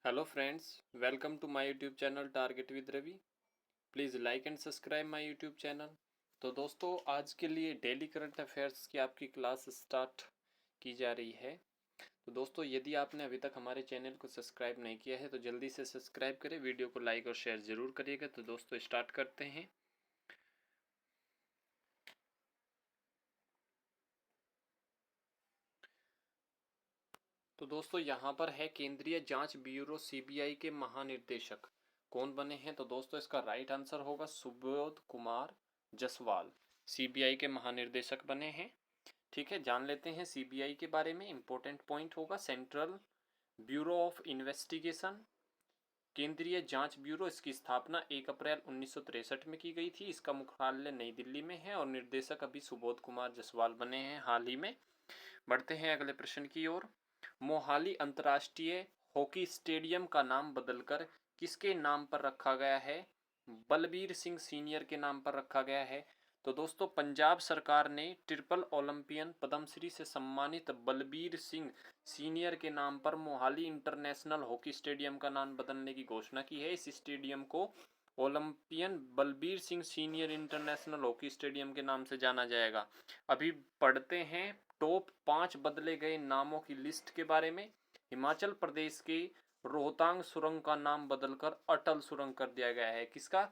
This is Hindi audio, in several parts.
Hello friends, welcome to my YouTube channel target with Ravi. Please like and subscribe my YouTube channel. तो दोस्तों, आज के लिए डेली करंट अफेयर्स की आपकी क्लास स्टार्ट की जा रही है। तो दोस्तों, यदि आपने अभी तक हमारे चैनल को सब्सक्राइब नहीं किया है तो जल्दी से सब्सक्राइब करें, वीडियो को लाइक और शेयर ज़रूर करिएगा। तो दोस्तों, स्टार्ट करते हैं। तो दोस्तों, यहाँ पर है केंद्रीय जांच ब्यूरो सीबीआई के महानिर्देशक कौन बने हैं। तो दोस्तों, इसका राइट आंसर होगा सुबोध कुमार जसवाल सीबीआई के महानिर्देशक बने हैं। ठीक है, जान लेते हैं सीबीआई के बारे में। इंपॉर्टेंट पॉइंट होगा सेंट्रल ब्यूरो ऑफ इन्वेस्टिगेशन, केंद्रीय जांच ब्यूरो। इसकी स्थापना 1 अप्रैल 1963 में की गई थी। इसका मुख्यालय नई दिल्ली में है और निर्देशक अभी सुबोध कुमार जसवाल बने हैं हाल ही में। बढ़ते हैं अगले प्रश्न की ओर। मोहाली अंतर्राष्ट्रीय हॉकी स्टेडियम का नाम बदलकर किसके नाम पर रखा गया है? बलबीर सिंह सीनियर के नाम पर रखा गया है। तो दोस्तों, पंजाब सरकार ने ट्रिपल ओलंपियन पद्मश्री से सम्मानित बलबीर सिंह सीनियर के नाम पर मोहाली इंटरनेशनल हॉकी स्टेडियम का नाम बदलने की घोषणा की है। इस स्टेडियम को Olympian Balbir Singh senior international hockey stadium के नाम से जाना जाएगा। अभी पढ़ते हैं टॉप 5 बदले गए नामों की लिस्ट के बारे में। हिमाचल प्रदेश के रोहतांग सुरंग का नाम बदलकर अटल सुरंग कर दिया गया है। किसका?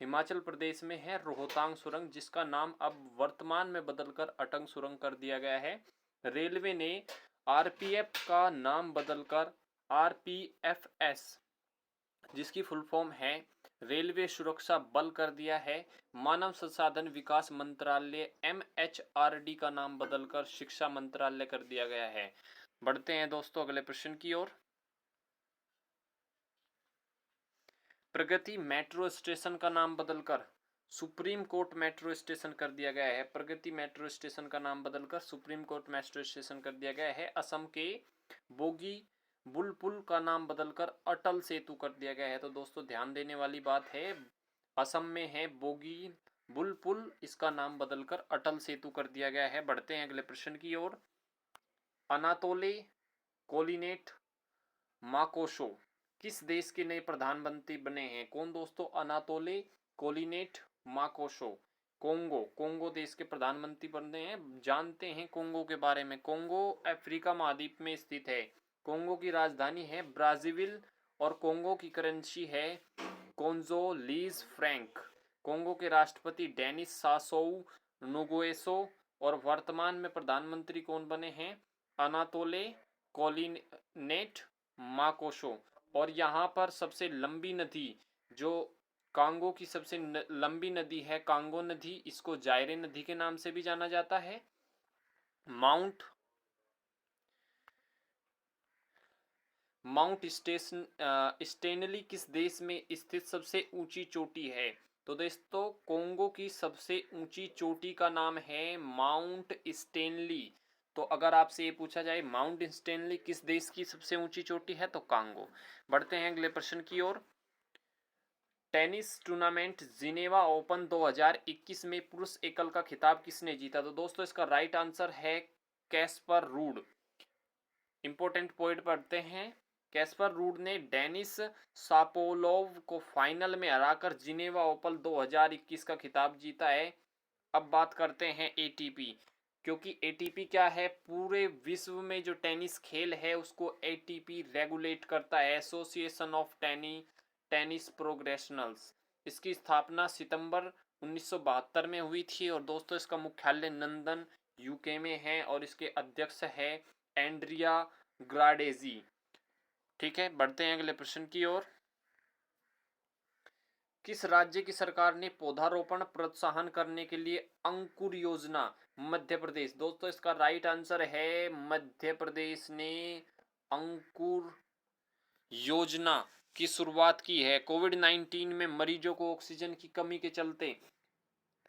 हिमाचल प्रदेश में है रोहतांग सुरंग, जिसका नाम अब वर्तमान में बदलकर अटंग सुरंग कर दिया गया है। रेलवे ने आरपीएफ का नाम बदलकर आरपीएफएस, जिसकी फुल फॉर्म है रेलवे सुरक्षा बल, कर दिया है। मानव संसाधन विकास मंत्रालय एमएचआरडी का नाम बदलकर शिक्षा मंत्रालय कर दिया गया है। बढ़ते हैं दोस्तों अगले प्रश्न की ओर। प्रगति मेट्रो स्टेशन का नाम बदलकर सुप्रीम कोर्ट मेट्रो स्टेशन कर दिया गया है। प्रगति मेट्रो स्टेशन का नाम बदलकर सुप्रीम कोर्ट मेट्रो स्टेशन कर दिया गया है। असम के बोगी बुलपुल का नाम बदलकर अटल सेतु कर दिया गया है। तो दोस्तों, ध्यान देने वाली बात है, असम में है बोगी बुलपुल, इसका नाम बदलकर अटल सेतु कर दिया गया है। बढ़ते हैं अगले प्रश्न की ओर। अनातोले कोलिनेट माकोशो किस देश के नए प्रधानमंत्री बने हैं? कौन दोस्तों? अनातोले कोलिनेट माकोशो कोंगो कोंगो देश के प्रधानमंत्री बने हैं। जानते हैं कोंगो के बारे में। कोंगो अफ्रीका महाद्वीप में स्थित है। कोंगो की राजधानी है ब्राजीविल और कोंगो की करेंसी है कोंजोलीज फ्रैंक। कोंगो के राष्ट्रपति डेनिस सासोऊ नोगुएसो और वर्तमान में प्रधानमंत्री कौन बने हैं? अनातोले कोलिनेट माकोशो। और यहाँ पर सबसे लंबी नदी, जो कांगो की सबसे लंबी नदी है कांगो नदी, इसको जायरे नदी के नाम से भी जाना जाता है। माउंट माउंट स्टेनली किस देश में स्थित सबसे ऊंची चोटी है? तो दोस्तों, कोंगो की सबसे ऊंची चोटी का नाम है माउंट स्टेनली। तो अगर आपसे ये पूछा जाए माउंट स्टेनली किस देश की सबसे ऊंची चोटी है, तो कांगो। बढ़ते हैं अगले प्रश्न की ओर। टेनिस टूर्नामेंट जिनेवा ओपन 2021 में पुरुष एकल का खिताब किसने जीता? तो दोस्तों, इसका राइट आंसर है कैस्पर रूड। इंपॉर्टेंट पॉइंट पढ़ते हैं। कैस्पर रूड ने डेनिस सापोलोव को फाइनल में हराकर जिनेवा ओपन 2021 का खिताब जीता है। अब बात करते हैं एटीपी, क्योंकि एटीपी क्या है? पूरे विश्व में जो टेनिस खेल है उसको एटीपी रेगुलेट करता है, एसोसिएशन ऑफ टेनिस प्रोफेशनल्स। इसकी स्थापना सितंबर 1972 में हुई थी और दोस्तों, इसका मुख्यालय लंदन यूके में है और इसके अध्यक्ष है एंड्रिया ग्राडेजी। ठीक है, बढ़ते हैं अगले प्रश्न की ओर। किस राज्य की सरकार ने पौधारोपण प्रोत्साहन करने के लिए अंकुर योजना? मध्य प्रदेश। दोस्तों, इसका राइट आंसर है मध्य प्रदेश ने अंकुर योजना की शुरुआत की है। कोविड-19 में मरीजों को ऑक्सीजन की कमी के चलते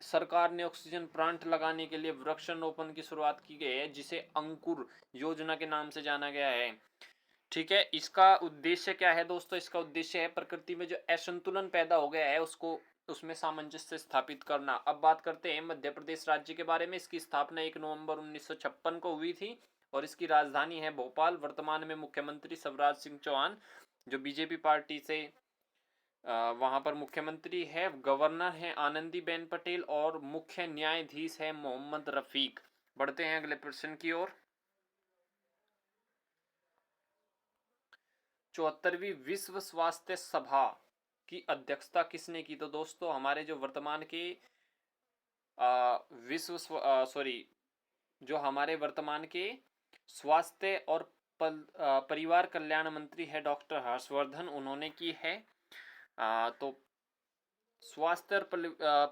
सरकार ने ऑक्सीजन प्लांट लगाने के लिए वृक्षारोपण की शुरुआत की गई है, जिसे अंकुर योजना के नाम से जाना गया है। ठीक है, इसका उद्देश्य क्या है दोस्तों? इसका उद्देश्य है प्रकृति में जो असंतुलन पैदा हो गया है उसको उसमें सामंजस्य स्थापित करना। अब बात करते हैं मध्य प्रदेश राज्य के बारे में। इसकी स्थापना 1 नवंबर 1956 को हुई थी और इसकी राजधानी है भोपाल। वर्तमान में मुख्यमंत्री शिवराज सिंह चौहान जो बीजेपी पार्टी से वहां पर मुख्यमंत्री है। गवर्नर है आनंदीबेन पटेल और मुख्य न्यायाधीश है मोहम्मद रफीक। बढ़ते हैं अगले प्रश्न की ओर। 74वीं विश्व स्वास्थ्य सभा की अध्यक्षता किसने की? तो दोस्तों हमारे जो वर्तमान के जो हमारे वर्तमान के स्वास्थ्य और परिवार कल्याण मंत्री है डॉक्टर हर्षवर्धन, उन्होंने की है। तो स्वास्थ्य और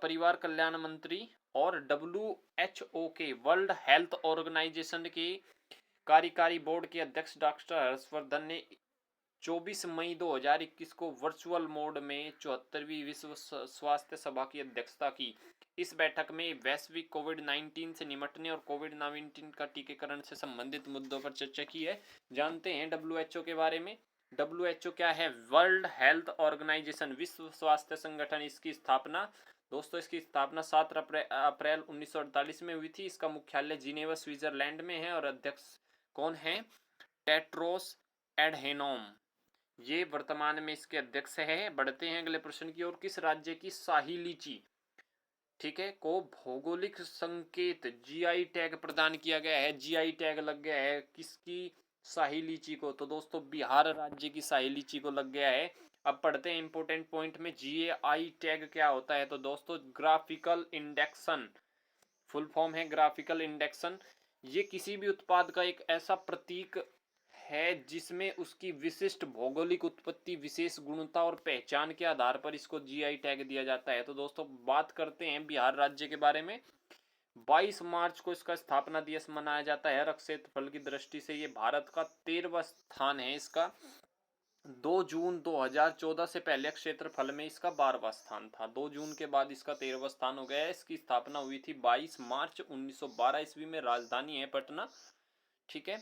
परिवार कल्याण मंत्री और WHO के वर्ल्ड हेल्थ ऑर्गेनाइजेशन के कार्यकारी बोर्ड के अध्यक्ष डॉक्टर हर्षवर्धन ने 24 मई 2021 को वर्चुअल मोड में 74वीं विश्व स्वास्थ्य सभा की अध्यक्षता की। इस बैठक में वैश्विक कोविड-19 से निपटने और कोविड-19 का टीकाकरण से संबंधित मुद्दों पर चर्चा की है। जानते हैं WHO के बारे में। WHO क्या है? वर्ल्ड हेल्थ ऑर्गेनाइजेशन, विश्व स्वास्थ्य संगठन। इसकी स्थापना दोस्तों इसकी स्थापना 7 अप्रैल 1948 में हुई थी। इसका मुख्यालय जिनेवा स्विट्जरलैंड में है और अध्यक्ष कौन है? टेड्रोस एडहेनोम, ये वर्तमान में इसके अध्यक्ष है। बढ़ते हैं अगले प्रश्न की ओर। किस राज्य की शाही लीची, ठीक है, को भौगोलिक संकेत GI टैग प्रदान किया गया है? GI टैग लग गया है किसकी? शाही लीची को। तो दोस्तों बिहार राज्य की शाही लीची को लग गया है। अब पढ़ते हैं इंपोर्टेंट पॉइंट में। GI टैग क्या होता है? तो दोस्तों ग्राफिकल इंडेक्शन, फुल फॉर्म है ग्राफिकल इंडेक्शन। ये किसी भी उत्पाद का एक ऐसा प्रतीक है जिसमें उसकी विशिष्ट भौगोलिक उत्पत्ति, विशेष गुणता और पहचान के आधार पर इसको GI टैग दिया जाता है। तो दोस्तों बात करते हैं बिहार राज्य के बारे में। 22 मार्च को इसका स्थापना दिवस मनाया जाता है। रक्त क्षेत्रफल की दृष्टि से ये भारत का 13वां स्थान है इसका। 2 जून 2014 से पहले क्षेत्रफल में इसका 12वां स्थान था। 2 जून के बाद इसका 13वां स्थान हो गया है। इसकी स्थापना हुई थी 22 मार्च 1912 ईस्वी में। राजधानी है पटना, ठीक है।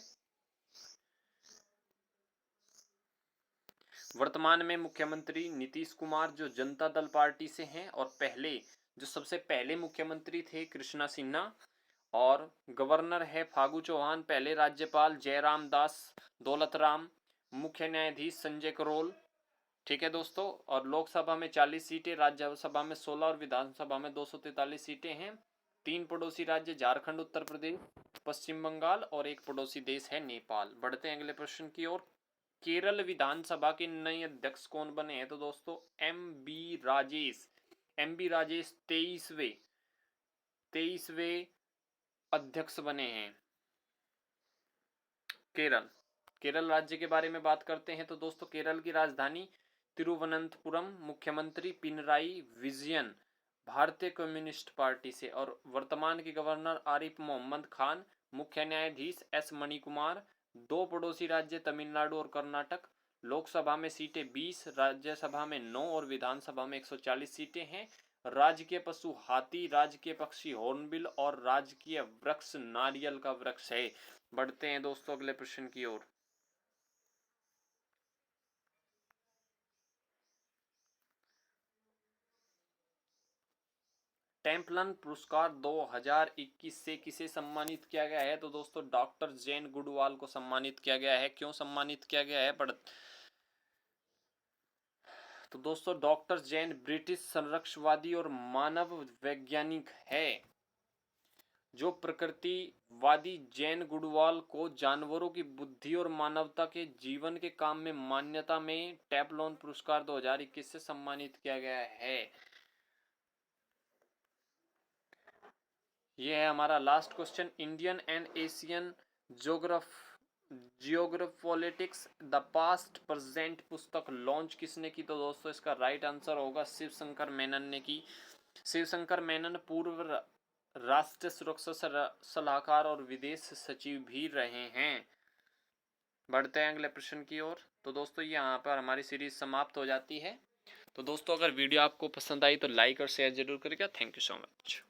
वर्तमान में मुख्यमंत्री नीतीश कुमार जो जनता दल पार्टी से हैं, और जो सबसे पहले मुख्यमंत्री थे कृष्णा सिन्हा, और गवर्नर है फागू चौहान, पहले राज्यपाल जयराम दास दौलतराम, मुख्य न्यायाधीश संजय करोल, ठीक है दोस्तों। और लोकसभा में 40 सीटें, राज्यसभा में 16 और विधानसभा में 243 सीटें हैं। 3 पड़ोसी राज्य झारखंड, उत्तर प्रदेश, पश्चिम बंगाल और एक पड़ोसी देश है नेपाल। बढ़ते हैं अगले प्रश्न की ओर। केरल विधानसभा के नए अध्यक्ष कौन बने हैं? तो दोस्तों MB राजेश। MB राजेश 23वें अध्यक्ष बने हैं। केरल राज्य के बारे में बात करते हैं तो दोस्तों केरल की राजधानी तिरुवनंतपुरम। मुख्यमंत्री पिनराई विजयन भारतीय कम्युनिस्ट पार्टी से, और वर्तमान के गवर्नर आरिफ मोहम्मद खान। मुख्य न्यायाधीश S मणिकुमार। 2 पड़ोसी राज्य तमिलनाडु और कर्नाटक। लोकसभा में सीटें 20, राज्यसभा में 9 और विधानसभा में 140 सीटें हैं। राजकीय पशु हाथी, राजकीय पक्षी हॉर्नबिल और राजकीय वृक्ष नारियल का वृक्ष है। बढ़ते हैं दोस्तों अगले प्रश्न की ओर। टेम्पलन पुरस्कार 2021 से किसे सम्मानित किया गया है? तो दोस्तों डॉक्टर जैन गुडवाल को सम्मानित किया गया है। क्यों सम्मानित किया गया है? तो दोस्तों डॉक्टर जैन ब्रिटिश संरक्षणवादी और मानव वैज्ञानिक है। जो प्रकृतिवादी जैन गुडवाल को जानवरों की बुद्धि और मानवता के जीवन के काम में मान्यता में टेम्पलन पुरस्कार 2021 से सम्मानित किया गया है। यह है हमारा last question. Indian and Asian geopolitics the past present पुस्तक लॉन्च किसने की? तो दोस्तों इसका राइट आंसर होगा शिवशंकर मेनन ने की। शिवशंकर मेनन पूर्व राष्ट्रीय सुरक्षा सलाहकार और विदेश सचिव भी रहे हैं। बढ़ते हैं अगले प्रश्न की ओर। तो दोस्तों यहाँ पर हमारी सीरीज समाप्त हो जाती है। तो दोस्तों अगर वीडियो आपको पसंद आई तो लाइक और शेयर जरूर करिएगा। Thank you so much.